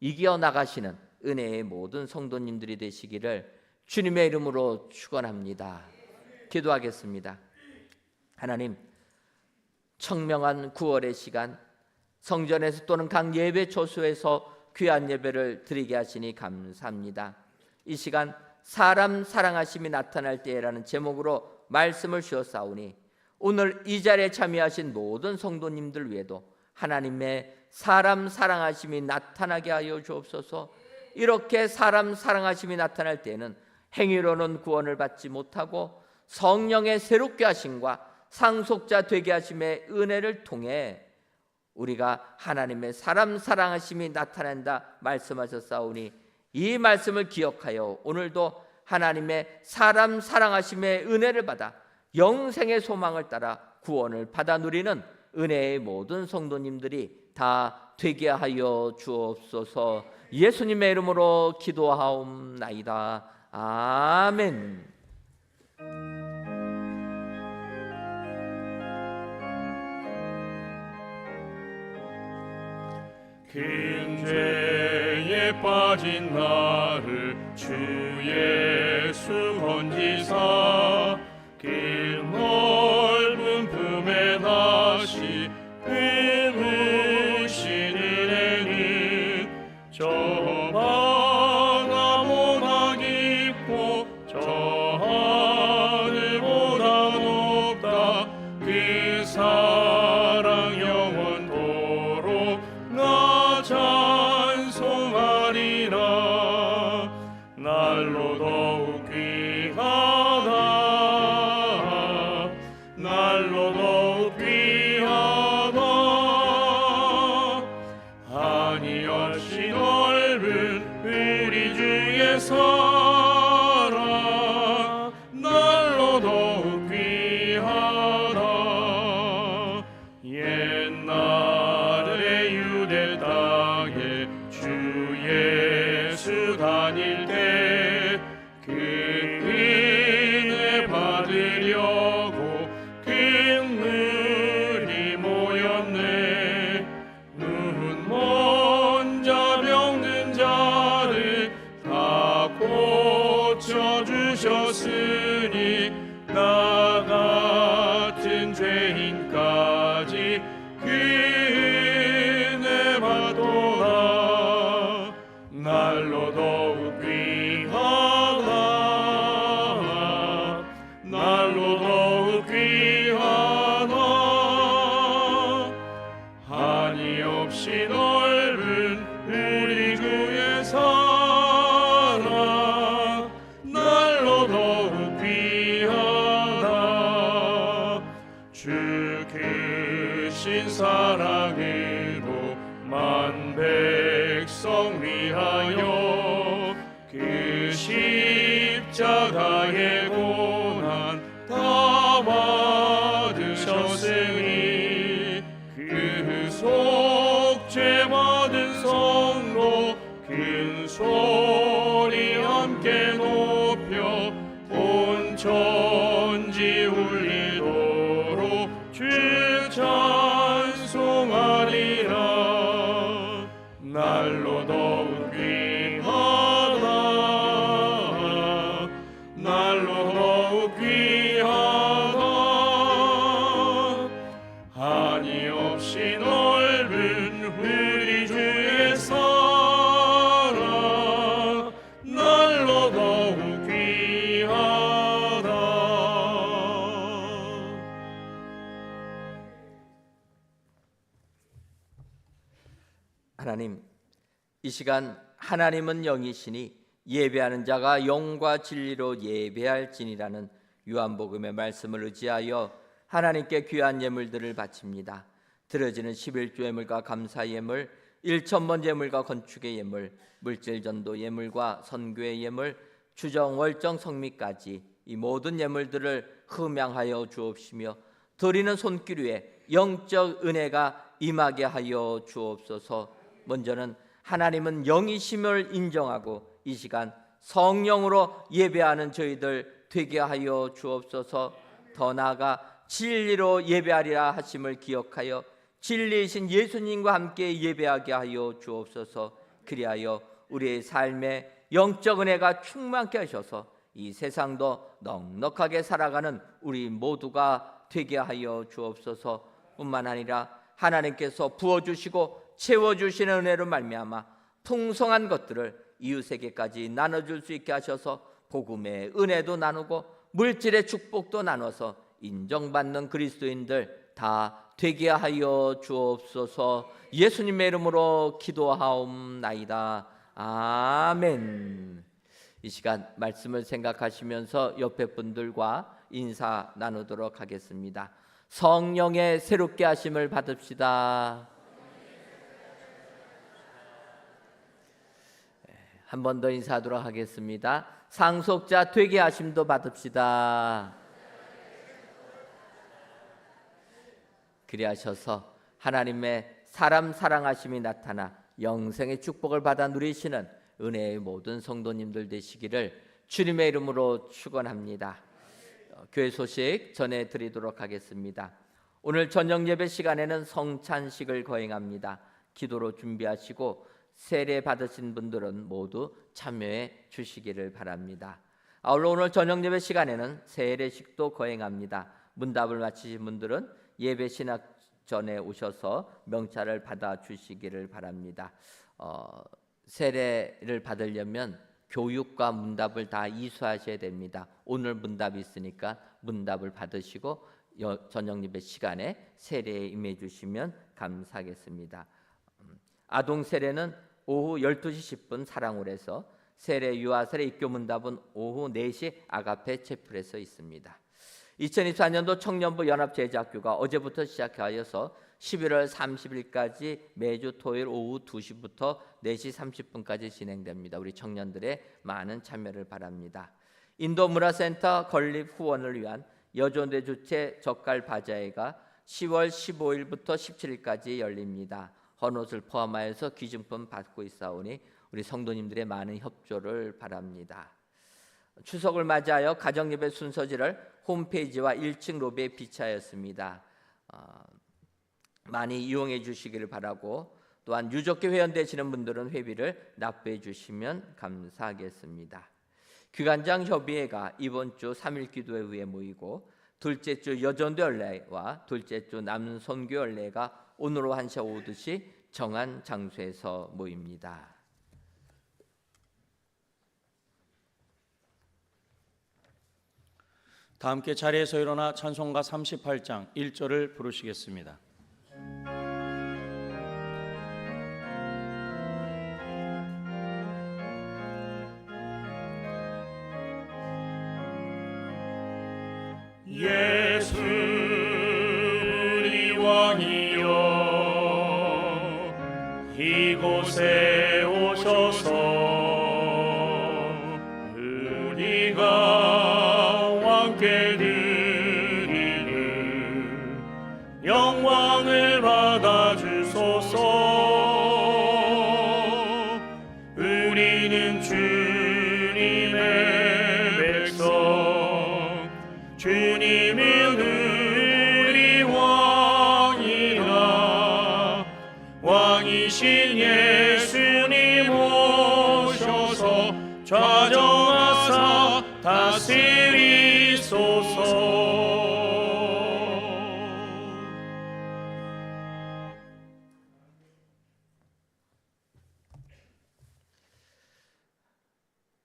Speaker 4: 이겨나가시는 은혜의 모든 성도님들이 되시기를 주님의 이름으로 축원합니다. 기도하겠습니다. 하나님, 청명한 9월의 시간 성전에서 또는 각 예배 초소에서 귀한 예배를 드리게 하시니 감사합니다. 이 시간 사람 사랑하심이 나타날 때라는 제목으로 말씀을 주었사오니 오늘 이 자리에 참여하신 모든 성도님들 외에도 하나님의 사람 사랑하심이 나타나게 하여 주옵소서. 이렇게 사람 사랑하심이 나타날 때는 행위로는 구원을 받지 못하고 성령의 새롭게 하심과 상속자 되게 하심의 은혜를 통해 우리가 하나님의 사람 사랑하심이 나타난다 말씀하셨사오니 이 말씀을 기억하여 오늘도 하나님의 사람 사랑하심의 은혜를 받아 영생의 소망을 따라 구원을 받아 누리는 은혜의 모든 성도님들이 다 되게 하여 주옵소서. 예수님의 이름으로 기도하옵나이다. 아멘.
Speaker 2: 큰 죄에 빠진 나를 주 예수 건지사 그 넓은 품에 다시 품으신 은혜는 저 바다보다 깊고 저 하늘보다 높다. 그 사랑 영원토록 나 찬송하리라. 날로 더욱 귀하다. 날로 더욱 귀하다. 한이 없이 넓은 우리 주의 사랑 날로 더욱 귀하다. 옛날에 유대 땅에 주 예수 다닐 때 그 은혜 받으려고 큰 물이 모였네. 눈 먼저 병든 자를 다 고쳐주셨으니 나 같은 죄인까지 그 은혜 받도다. 날로 더욱 귀하다. 날로 더욱 귀하다. 한이 없이 넓은 우리 주의 사랑 날로 더욱 귀하다. 주 크신 사랑으로 만 백성 위하여 그 십자가의 고난 다 받으셨으니 그 속죄 받은 성도 큰 소리 함께 높여 온 천지 울리도록 주 찬송하리라. 날로 더욱 귀하다. 날로 더욱 귀하다. 한이 없이 넓은 우리 주의 사랑 날로 더욱 귀하다.
Speaker 4: 하나님, 이 시간 하나님은 영이시니 예배하는 자가 영과 진리로 예배할지니라는 요한복음의 말씀을 의지하여 하나님께 귀한 예물들을 바칩니다. 드려지는 11조 예물과 감사 예물, 1천번 예물과 건축의 예물, 물질 전도 예물과 선교의 예물, 추정 월정 성미까지 이 모든 예물들을 흠양하여 주옵시며 드리는 손길 위에 영적 은혜가 임하게 하여 주옵소서. 먼저는 하나님은 영이심을 인정하고 이 시간 성령으로 예배하는 저희들 되게 하여 주옵소서. 더 나아가 진리로 예배하리라 하심을 기억하여 진리이신 예수님과 함께 예배하게 하여 주옵소서. 그리하여 우리의 삶에 영적 은혜가 충만케 하셔서 이 세상도 넉넉하게 살아가는 우리 모두가 되게 하여 주옵소서. 뿐만 아니라 하나님께서 부어주시고 채워주시는 은혜로 말미암아 풍성한 것들을 이웃에게까지 나눠줄 수 있게 하셔서 복음의 은혜도 나누고 물질의 축복도 나눠서 인정받는 그리스도인들 다 되게 하여 주옵소서. 예수님의 이름으로 기도하옵나이다. 아멘. 이 시간 말씀을 생각하시면서 옆에 분들과 인사 나누도록 하겠습니다. 성령의 새롭게 하심을 받읍시다. 한 번 더 인사하도록 하겠습니다. 상속자 되게 하심도 받읍시다. 그리하셔서 하나님의 사람 사랑하심이 나타나 영생의 축복을 받아 누리시는 은혜의 모든 성도님들 되시기를 주님의 이름으로 축원합니다. 교회 소식 전해드리도록 하겠습니다. 오늘 저녁 예배 시간에는 성찬식을 거행합니다. 기도로 준비하시고 세례 받으신 분들은 모두 참여해 주시기를 바랍니다. 아울러 오늘 저녁 예배 시간에는 세례식도 거행합니다. 문답을 마치신 분들은 예배 신학 전에 오셔서 명찰을 받아 주시기를 바랍니다. 세례를 받으려면 교육과 문답을 다 이수하셔야 됩니다. 오늘 문답이 있으니까 문답을 받으시고 저녁 예배 시간에 세례에 임해 주시면 감사하겠습니다. 아동 세례는 오후 12시 10분 사랑홀에서, 세례 유아세례 입교 문답은 오후 4시 아가페 채플에서 있습니다. 2024년도 청년부 연합제자학교가 어제부터 시작하여서 11월 30일까지 매주 토요일 오후 2시부터 4시 30분까지 진행됩니다. 우리 청년들의 많은 참여를 바랍니다. 인도 문화센터 건립 후원을 위한 여조대 주최 젓갈 바자회가 10월 15일부터 17일까지 열립니다. 헌옷을 포함하여서 기증품 받고 있사오니 우리 성도님들의 많은 협조를 바랍니다. 추석을 맞이하여 가정예배 순서지를 홈페이지와 1층 로비에 비치하였습니다. 많이 이용해 주시기를 바라고, 또한 유족회 회원 되시는 분들은 회비를 납부해 주시면 감사하겠습니다. 기관장 협의회가 이번 주 3일 기도회 후에 모이고, 둘째 주 여전대 연례와 둘째 주 남선교 연례가 오늘 오후 1시 오후 2시 정한 장소에서 모입니다.
Speaker 1: 다 함께 자리에서 일어나 찬송가 38장 1절을 부르시겠습니다.
Speaker 2: 예수 우리 왕이여 이곳에 오셔서 우리가 왕께 드리는 영광을 받아 주소서. 우리는 주님의 백성, 주님은 우리 왕이라. 왕이신 예수님 오셔서 좌정하사 다스리소서.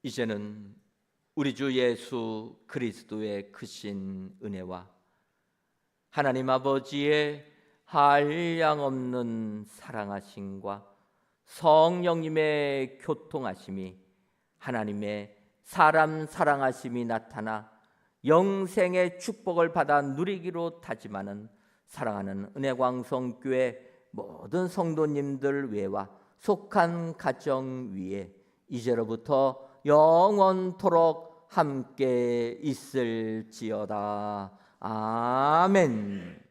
Speaker 4: 이제는 우리 주 예수 그리스도의 크신 은혜와 하나님 아버지의 한량없는 사랑하심과 성령님의 교통하심이, 하나님의 사람 사랑하심이 나타나 영생의 축복을 받아 누리기로 다짐하는 사랑하는 은혜광성교회 모든 성도님들 외와 속한 가정 위에 이제로부터 영원토록 함께 있을지어다. 아멘.